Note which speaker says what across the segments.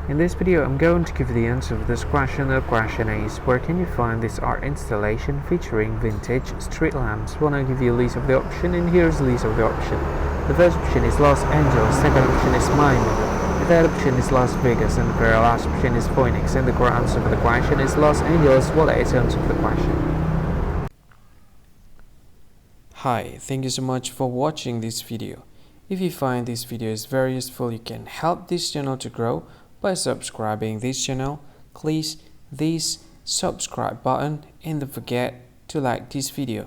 Speaker 1: In this video, I'm going to give you the answer of this question. The question is, where can you find this art installation featuring vintage street lamps? Well, I'll give you a list of the option, and here's the list of the option. The first option is Los Angeles, second option is Miami, the third option is Las Vegas, and the very last option is Phoenix. And the correct answer for the question is Los Angeles. Well, that is the answer for the question.
Speaker 2: Hi, thank you so much for watching this video. If you find this video is very useful, you can help this channel to grow by subscribing this channel. Click this subscribe button and don't forget to like this video.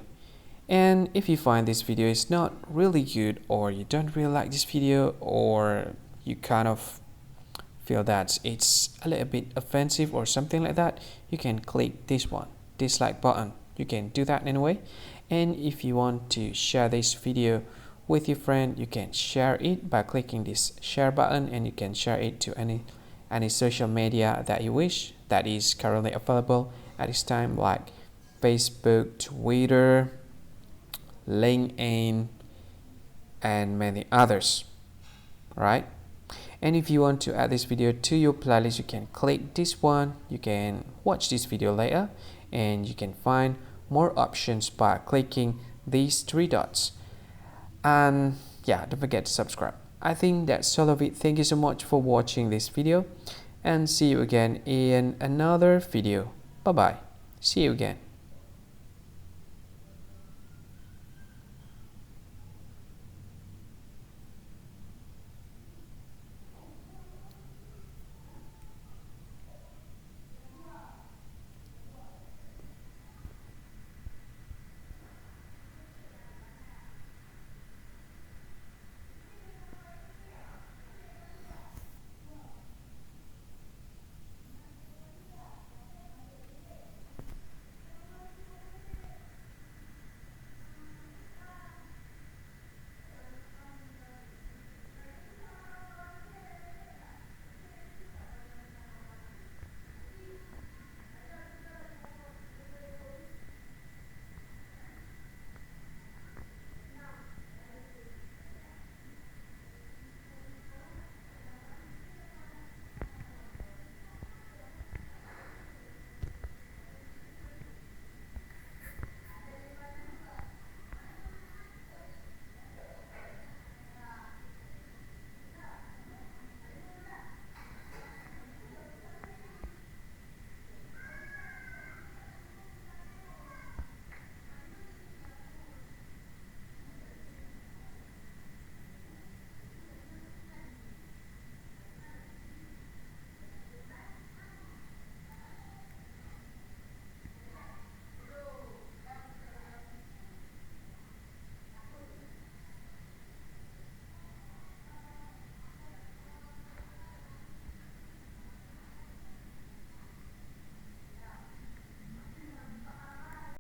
Speaker 2: And if you find this video is not really good, or you don't really like this video, or you kind of feel that it's a little bit offensive or something like that, you can click this one, dislike button. You can do that anyway. And if you want to share this video with your friend, you can share it by clicking this share button, and you can share it to any social media that you wish that is currently available at this time, like Facebook, Twitter, LinkedIn, and many others. Right? And if you want to add this video to your playlist, you can click this one. You can watch this video later, and you can find more options by clicking these three dots. And yeah, don't forget to subscribe. I think that's all of it. Thank you so much for watching this video, and see you again in another video. Bye bye. See you again.